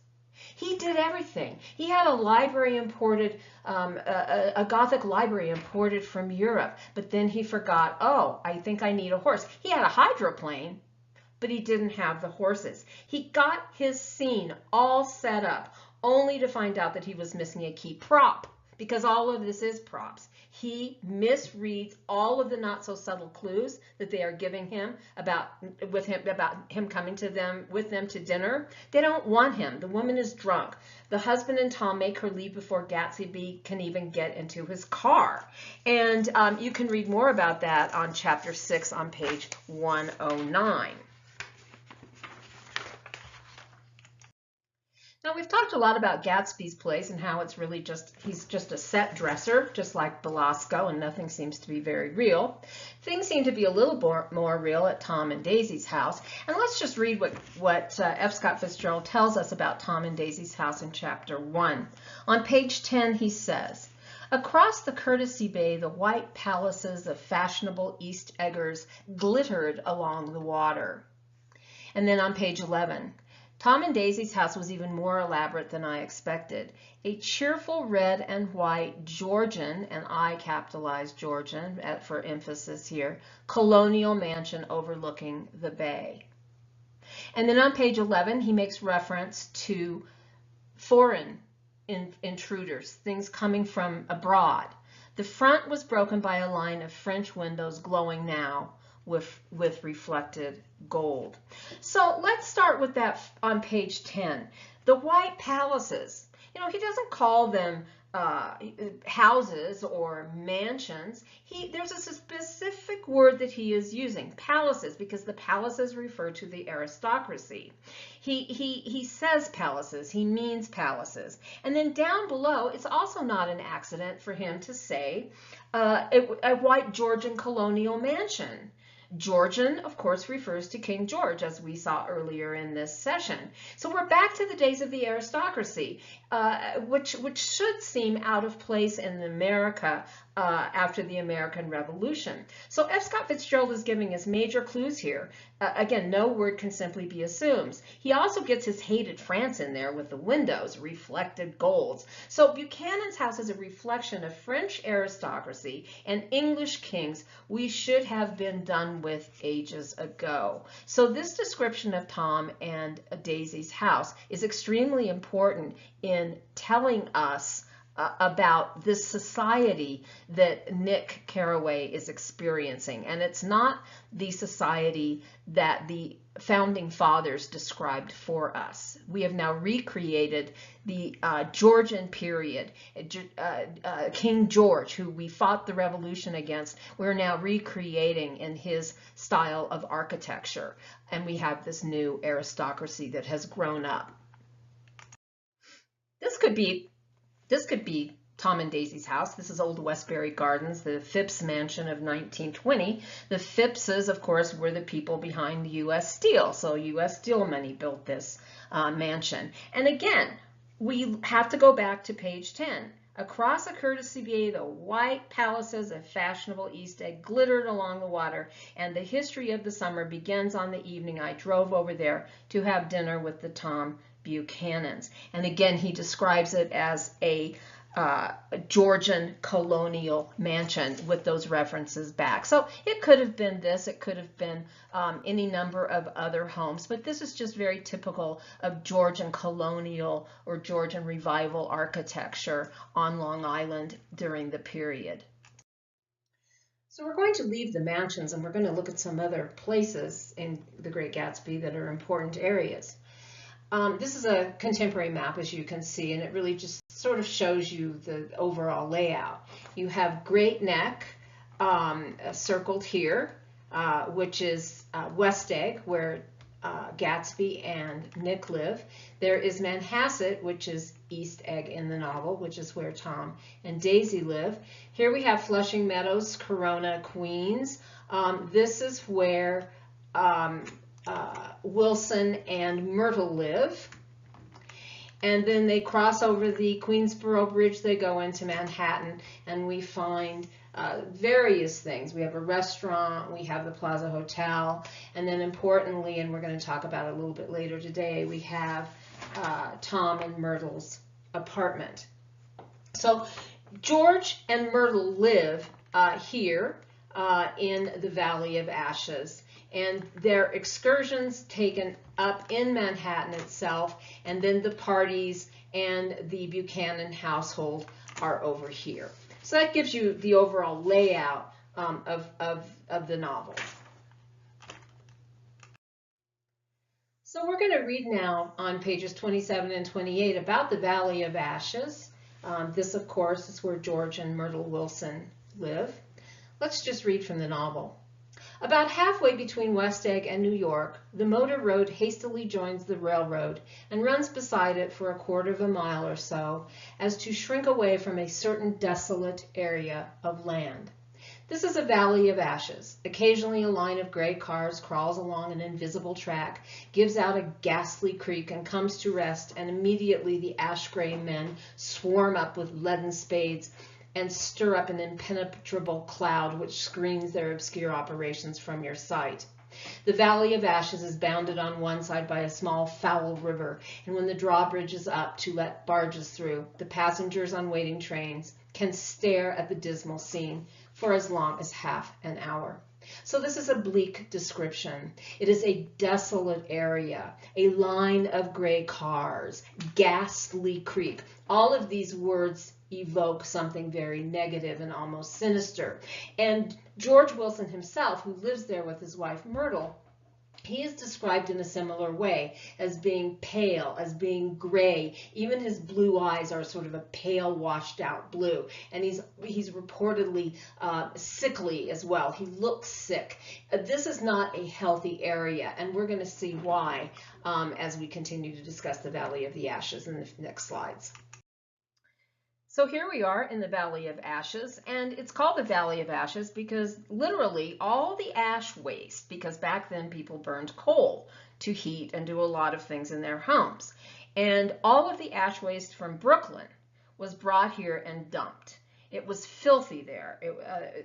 He did everything. He had a library imported, a Gothic library imported from Europe, but then he forgot, oh, I think I need a horse. He had a hydroplane, but he didn't have the horses. He got his scene all set up, only to find out that he was missing a key prop, because all of this is props. He misreads all of the not so subtle clues that they are giving him about him coming to them with them to dinner. They don't want him. The woman is drunk. The husband and Tom make her leave before Gatsby can even get into his car. And you can read more about that on chapter 6 on page 109. Now, we've talked a lot about Gatsby's place and how it's really he's just a set dresser, just like Belasco, and nothing seems to be very real. Things seem to be a little more real at Tom and Daisy's house. And let's just read what F. Scott Fitzgerald tells us about Tom and Daisy's house in chapter 1. On page 10, he says, "Across the Courtesy Bay, the white palaces of fashionable East Eggers glittered along the water." And then on page 11, "Tom and Daisy's house was even more elaborate than I expected. A cheerful red and white Georgian," and I capitalized Georgian for emphasis here, "colonial mansion overlooking the bay." And then on page 11, he makes reference to foreign intruders, things coming from abroad. "The front was broken by a line of French windows glowing now with reflected gold." So let's start with that on page 10. The white palaces. You know, he doesn't call them houses or mansions. There's a specific word that he is using, palaces, because the palaces refer to the aristocracy. He says palaces, he means palaces. And then down below, it's also not an accident for him to say a white Georgian colonial mansion. Georgian, of course, refers to King George, as we saw earlier in this session. So we're back to the days of the aristocracy, which should seem out of place in America after the American Revolution. So F. Scott Fitzgerald is giving us major clues here. Again, no word can simply be assumed. He also gets his hated France in there with the windows, reflected golds. So Buchanan's house is a reflection of French aristocracy and English kings we should have been done with ages ago. So this description of Tom and Daisy's house is extremely important in telling us about this society that Nick Carraway is experiencing. And it's not the society that the founding fathers described for us. We have now recreated the Georgian period, King George, who we fought the revolution against. We're now recreating in his style of architecture. And we have this new aristocracy that has grown up. This could be This could be Tom and Daisy's house. This is Old Westbury Gardens, the Phipps mansion of 1920. The Phippses, of course, were the people behind U.S. Steel. So U.S. Steel money built this mansion. And again, we have to go back to page 10. Across a courtesy bay, the white palaces of fashionable East Egg glittered along the water, and the history of the summer begins on the evening I drove over there to have dinner with the Tom Buchanans. And again, he describes it as a Georgian colonial mansion with those references back. So it could have been this, it could have been any number of other homes, but this is just very typical of Georgian colonial or Georgian revival architecture on Long Island during the period. So we're going to leave the mansions and we're going to look at some other places in the Great Gatsby that are important areas. This is a contemporary map, as you can see, and it really just sort of shows you the overall layout. You have Great Neck circled here, which is West Egg, where Gatsby and Nick live. There is Manhasset, which is East Egg in the novel, which is where Tom and Daisy live. Here we have Flushing Meadows, Corona, Queens. This is where Wilson and Myrtle live. And then they cross over the Queensboro Bridge, they go into Manhattan, and we find various things. We have a restaurant, we have the Plaza Hotel, and then importantly, and we're going to talk about it a little bit later today, we have Tom and Myrtle's apartment. So George and Myrtle live here in the Valley of Ashes. And their excursions taken up in Manhattan itself, and then the parties and the Buchanan household are over here. So that gives you the overall layout of the novel. So we're going to read now on pages 27 and 28 about the Valley of Ashes. This, of course, is where George and Myrtle Wilson live. Let's just read from the novel. About halfway between West Egg and New York, the motor road hastily joins the railroad and runs beside it for a quarter of a mile or so, as to shrink away from a certain desolate area of land. This is a valley of ashes. Occasionally a line of gray cars crawls along an invisible track, gives out a ghastly creak and comes to rest, and immediately the ash-gray men swarm up with leaden spades and stir up an impenetrable cloud which screens their obscure operations from your sight. The Valley of Ashes is bounded on one side by a small foul river, and when the drawbridge is up to let barges through, the passengers on waiting trains can stare at the dismal scene for as long as half an hour. So this is a bleak description. It is a desolate area, a line of gray cars, ghastly creek. All of these words evoke something very negative and almost sinister. And George Wilson himself, who lives there with his wife Myrtle, he is described in a similar way, as being pale, as being gray. Even his blue eyes are sort of a pale, washed out blue. And he's reportedly sickly as well. He looks sick. This is not a healthy area, and we're going to see why as we continue to discuss the Valley of the Ashes in the next slides. So here we are in the Valley of Ashes, and it's called the Valley of Ashes because literally all the ash waste, because back then people burned coal to heat and do a lot of things in their homes. And all of the ash waste from Brooklyn was brought here and dumped. It was filthy there.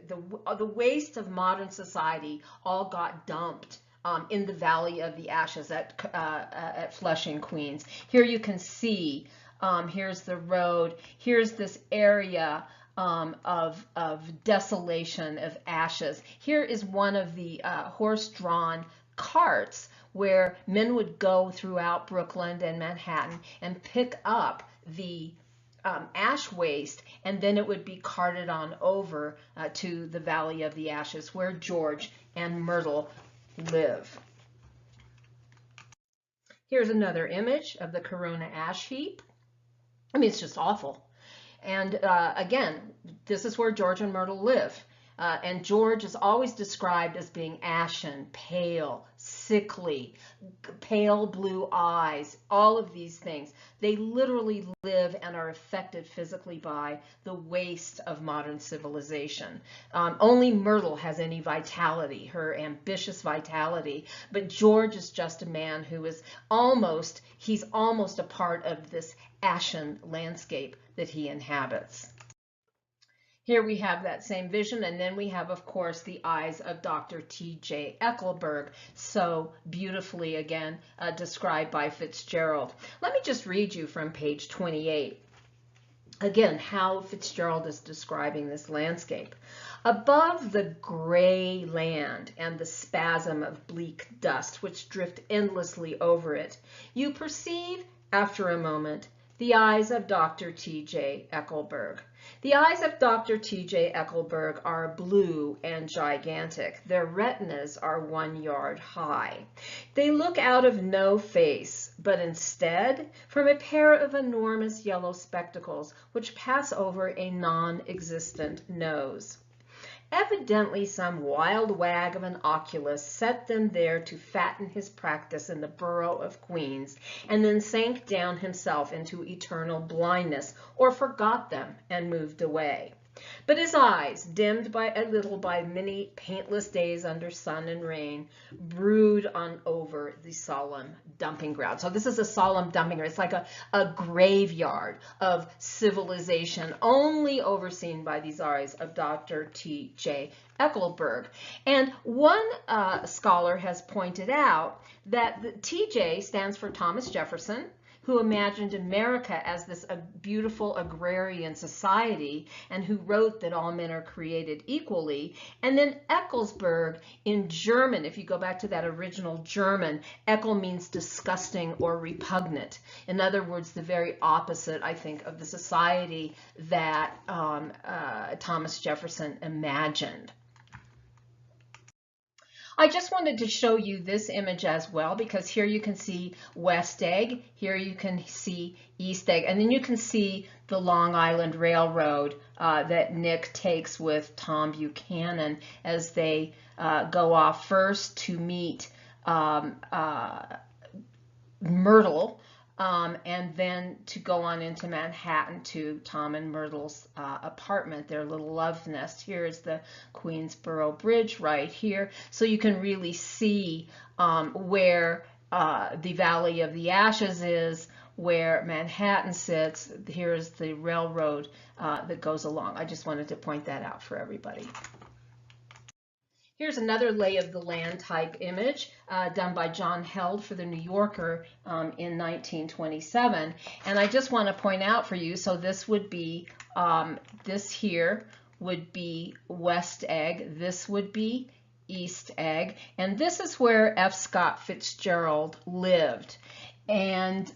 The waste of modern society all got dumped in the Valley of the Ashes at Flushing, Queens. Here you can see here's the road. Here's this area of desolation, of ashes. Here is one of the horse-drawn carts where men would go throughout Brooklyn and Manhattan and pick up the ash waste, and then it would be carted on over to the Valley of the Ashes where George and Myrtle live. Here's another image of the Corona ash heap. I mean, it's just awful. And again, this is where George and Myrtle live. And George is always described as being ashen, pale, sickly, pale blue eyes, all of these things. They literally live and are affected physically by the waste of modern civilization. Only Myrtle has any vitality, her ambitious vitality, but George is just a man who is he's almost a part of this ashen landscape that he inhabits. Here we have that same vision, and then we have, of course, the eyes of Dr. T.J. Eckelberg, so beautifully, again, described by Fitzgerald. Let me just read you from page 28. Again, how Fitzgerald is describing this landscape. Above the gray land and the spasm of bleak dust which drift endlessly over it, you perceive, after a moment, the eyes of Dr. T.J. Eckelberg. The eyes of Dr. T.J. Eckelberg are blue and gigantic. Their retinas are 1 yard high. They look out of no face, but instead from a pair of enormous yellow spectacles which pass over a non-existent nose. Evidently some wild wag of an oculist set them there to fatten his practice in the borough of Queens, and then sank down himself into eternal blindness, or forgot them and moved away. But his eyes, dimmed by a little by many paintless days under sun and rain, brood on over the solemn dumping ground. So this is a solemn dumping ground. It's like a graveyard of civilization, only overseen by these eyes of Dr. T.J. Eckelberg. And one scholar has pointed out that the TJ stands for Thomas Jefferson, who imagined America as this beautiful agrarian society and who wrote that all men are created equally. And then Ecclesburg in German, if you go back to that original German, Eckel means disgusting or repugnant. In other words, the very opposite, I think, of the society that Thomas Jefferson imagined. I just wanted to show you this image as well, because here you can see West Egg, here you can see East Egg, and then you can see the Long Island Railroad that Nick takes with Tom Buchanan as they go off first to meet Myrtle, and then to go on into Manhattan to Tom and Myrtle's apartment, their little love nest. Here is the Queensboro Bridge right here. So you can really see where the Valley of the Ashes is, where Manhattan sits. Here's the railroad that goes along. I just wanted to point that out for everybody. Here's another lay of the land type image done by John Held for the New Yorker in 1927. And I just want to point out for you, so this would be, this here would be West Egg, this would be East Egg, and this is where F. Scott Fitzgerald lived. And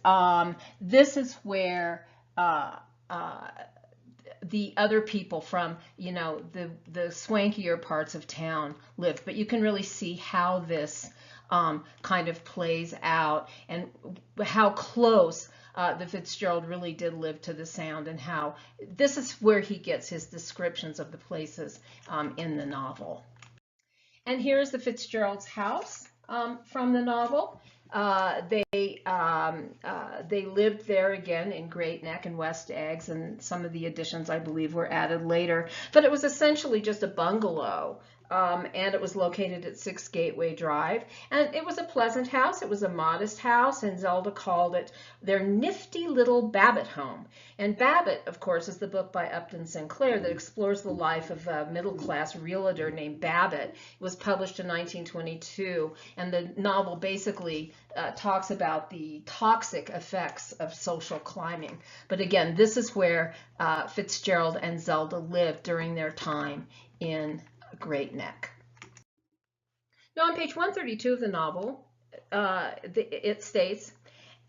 this is where the other people from, you know, the swankier parts of town lived. But you can really see how this kind of plays out, and how close the Fitzgerald really did live to the sound, and how this is where he gets his descriptions of the places in the novel. And here's the Fitzgerald's house from the novel. They lived there again in Great Neck and West Eggs, and some of the additions I believe were added later, but it was essentially just a bungalow. And it was located at 6 Gateway Drive, and it was a pleasant house. It was a modest house, and Zelda called it their nifty little Babbitt home. And Babbitt, of course, is the book by Upton Sinclair that explores the life of a middle-class realtor named Babbitt. It was published in 1922, and the novel basically talks about the toxic effects of social climbing. But again, this is where Fitzgerald and Zelda lived during their time in Great Neck. Now on page 132 of the novel, it states,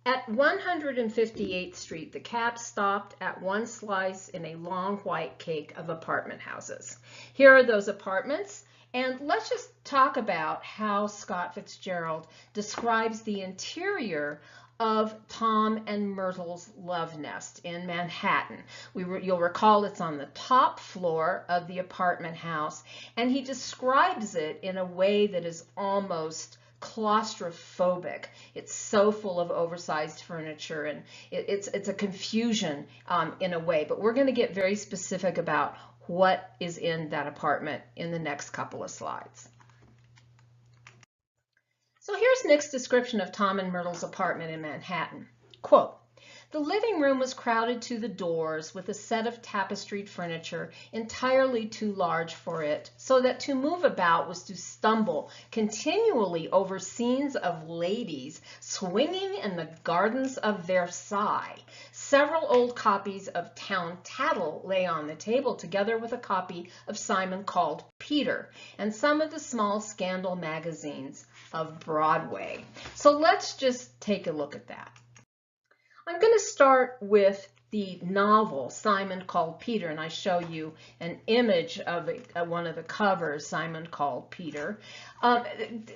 at 158th Street, the cab stopped at one slice in a long white cake of apartment houses. Here are those apartments, and let's just talk about how Scott Fitzgerald describes the interior of Tom and Myrtle's love nest in Manhattan. You'll recall it's on the top floor of the apartment house, and he describes it in a way that is almost claustrophobic. It's so full of oversized furniture, and it's a confusion in a way, but we're going to get very specific about what is in that apartment in the next couple of slides. So here's Nick's description of Tom and Myrtle's apartment in Manhattan. Quote, "The living room was crowded to the doors with a set of tapestried furniture entirely too large for it, so that to move about was to stumble continually over scenes of ladies swinging in the gardens of Versailles. Several old copies of Town Tattle lay on the table, together with a copy of Simon Called Peter, and some of the small scandal magazines of Broadway." So let's just take a look at that. I'm going to start with the novel Simon Called Peter, and I show you an image of one of the covers, Simon Called Peter.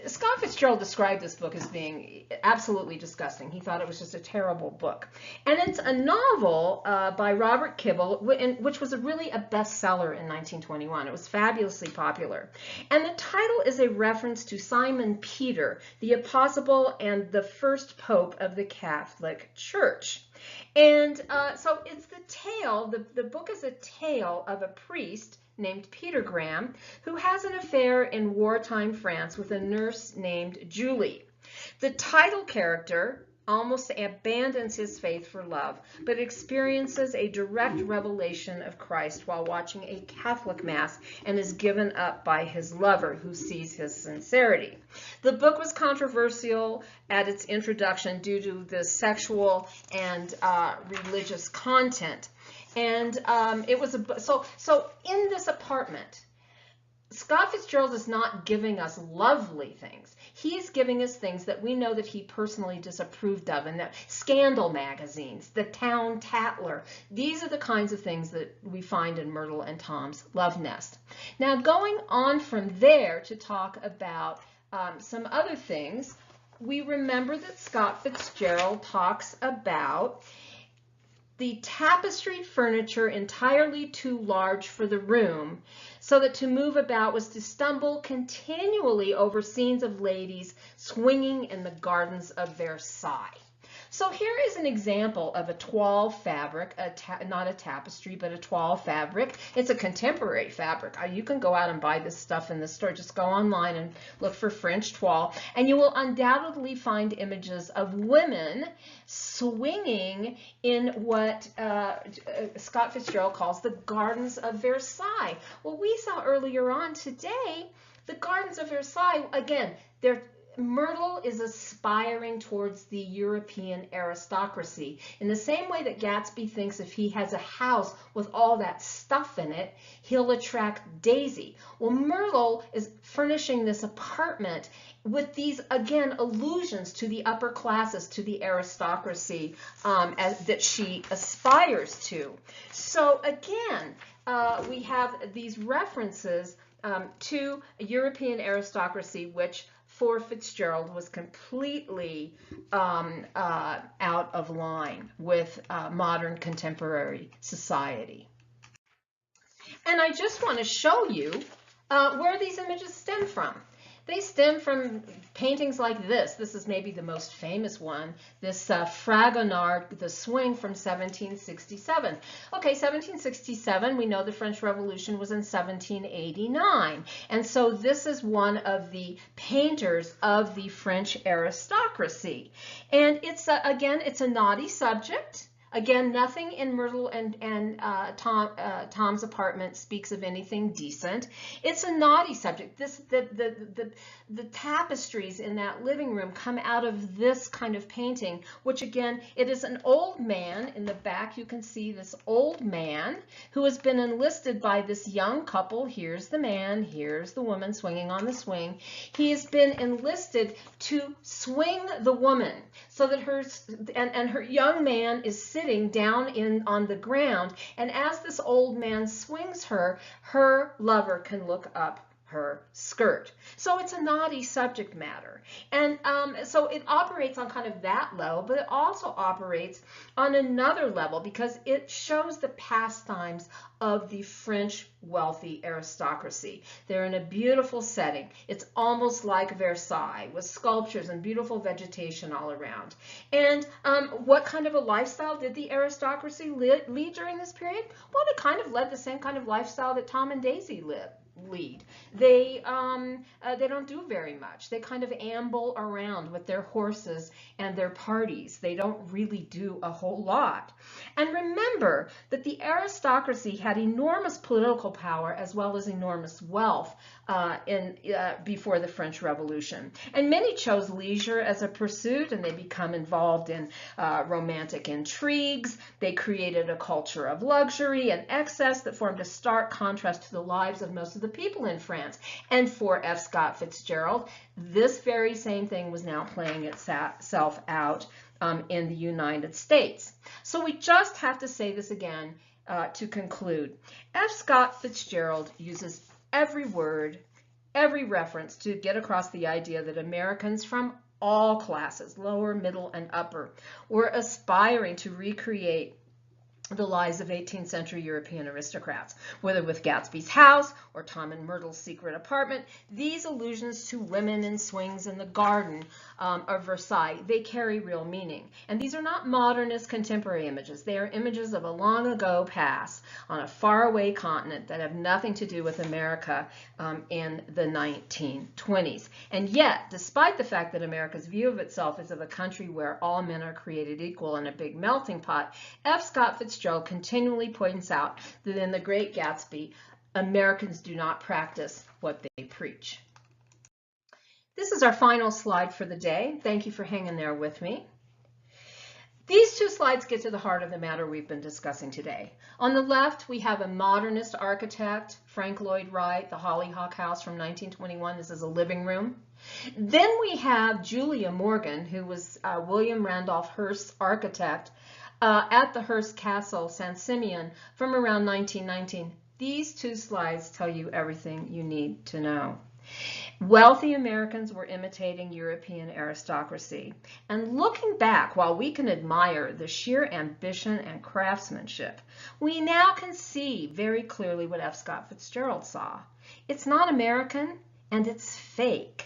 Scott Fitzgerald described this book as being absolutely disgusting. He thought it was just a terrible book. And it's a novel by Robert Kibble, which was really a bestseller in 1921. It was fabulously popular. And the title is a reference to Simon Peter, the apostle and the first pope of the Catholic Church. And so it's the tale, the book is a tale of a priest named Peter Graham who has an affair in wartime France with a nurse named Julie. The title character almost abandons his faith for love, but experiences a direct revelation of Christ while watching a Catholic Mass and is given up by his lover, who sees his sincerity. The book was controversial at its introduction due to the sexual and religious content. And it was so in this apartment, Scott Fitzgerald is not giving us lovely things. He's giving us things that we know that he personally disapproved of, and that scandal magazines, the Town Tattler. These are the kinds of things that we find in Myrtle and Tom's love nest. Now, going on from there to talk about some other things, we remember that Scott Fitzgerald talks about the tapestried furniture entirely too large for the room, so that to move about was to stumble continually over scenes of ladies swinging in the gardens of Versailles. So here is an example of a toile fabric, not a tapestry, but a toile fabric. It's a contemporary fabric. You can go out and buy this stuff in the store. Just go online and look for French toile, and you will undoubtedly find images of women swinging in what Scott Fitzgerald calls the gardens of Versailles. Well, we saw earlier on today the gardens of Versailles, again, Myrtle is aspiring towards the European aristocracy. In the same way that Gatsby thinks if he has a house with all that stuff in it, he'll attract Daisy. Well, Myrtle is furnishing this apartment with these, again, allusions to the upper classes, to the aristocracy that she aspires to. So again, we have these references to European aristocracy, which for Fitzgerald was completely out of line with modern contemporary society. And I just want to show you where these images stem from. They stem from paintings like this. This is maybe the most famous one, this Fragonard, The Swing from 1767. Okay, 1767, we know the French Revolution was in 1789. And so this is one of the painters of the French aristocracy. And it's, again, it's a naughty subject. Again, nothing in Myrtle and Tom's apartment speaks of anything decent. It's a naughty subject. The tapestries in that living room come out of this kind of painting, which again, it is an old man. In the back, you can see this old man who has been enlisted by this young couple. Here's the man, here's the woman swinging on the swing. He has been enlisted to swing the woman so that her young man is sitting down on the ground, and as this old man swings her, her lover can look up her skirt. So it's a naughty subject matter. And so it operates on kind of that level, but it also operates on another level because it shows the pastimes of the French wealthy aristocracy. They're in a beautiful setting. It's almost like Versailles with sculptures and beautiful vegetation all around. And what kind of a lifestyle did the aristocracy lead during this period? Well, they kind of led the same kind of lifestyle that Tom and Daisy lead. They don't do very much. They kind of amble around with their horses and their parties. They don't really do a whole lot. And remember that the aristocracy had enormous political power as well as enormous wealth before the French Revolution. And many chose leisure as a pursuit, and they become involved in romantic intrigues. They created a culture of luxury and excess that formed a stark contrast to the lives of most of the people in France. And for F. Scott Fitzgerald, this very same thing was now playing itself out in the United States. So we just have to say this again to conclude. F. Scott Fitzgerald uses every word, every reference to get across the idea that Americans from all classes, lower, middle, and upper, were aspiring to recreate the lives of 18th century European aristocrats, whether with Gatsby's house or Tom and Myrtle's secret apartment. These allusions to women in swings in the garden of Versailles, they carry real meaning. And these are not modernist contemporary images. They are images of a long ago past on a faraway continent that have nothing to do with America in the 1920s. And yet, despite the fact that America's view of itself is of a country where all men are created equal in a big melting pot, F. Scott Fitzgerald continually points out that in The Great Gatsby, Americans do not practice what they preach. This is our final slide for the day. Thank you for hanging there with me. These two slides get to the heart of the matter we've been discussing today. On the left, we have a modernist architect, Frank Lloyd Wright, the Hollyhock House from 1921. This is a living room. Then we have Julia Morgan, who was William Randolph Hearst's architect at the Hearst Castle, San Simeon, from around 1919. These two slides tell you everything you need to know. Wealthy Americans were imitating European aristocracy. And looking back, while we can admire the sheer ambition and craftsmanship, we now can see very clearly what F. Scott Fitzgerald saw. It's not American, and it's fake.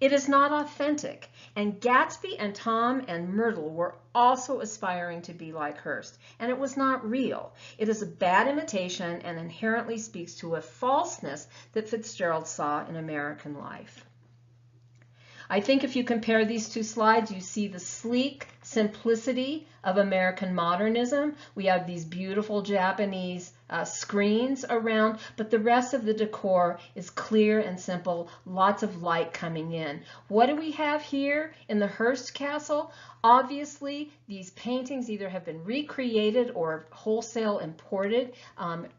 It is not authentic. And Gatsby and Tom and Myrtle were also aspiring to be like Hearst. And it was not real. It is a bad imitation and inherently speaks to a falseness that Fitzgerald saw in American life. I think if you compare these two slides, you see the sleek simplicity of American modernism. We have these beautiful Japanese screens around, but the rest of the decor is clear and simple, lots of light coming in. What do we have here in the Hearst Castle? Obviously, these paintings either have been recreated or wholesale imported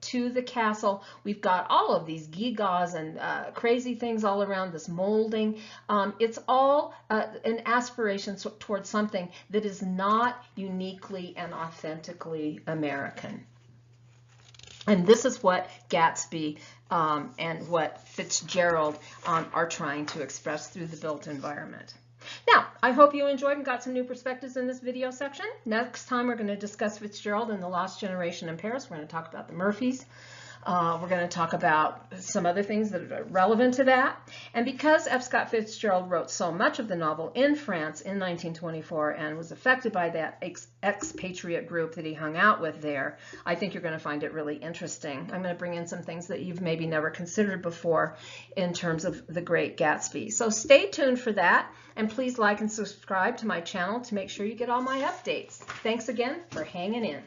to the castle. We've got all of these gewgaws and crazy things all around this molding. It's all an aspiration towards something that is not uniquely and authentically American. And this is what Gatsby and what Fitzgerald are trying to express through the built environment. Now, I hope you enjoyed and got some new perspectives in this video section. Next time, we're going to discuss Fitzgerald and the Lost Generation in Paris. We're going to talk about the Murphys. We're going to talk about some other things that are relevant to that. And because F. Scott Fitzgerald wrote so much of the novel in France in 1924 and was affected by that expatriate group that he hung out with there, I think you're going to find it really interesting. I'm going to bring in some things that you've maybe never considered before in terms of The Great Gatsby. So stay tuned for that, and please like and subscribe to my channel to make sure you get all my updates. Thanks again for hanging in.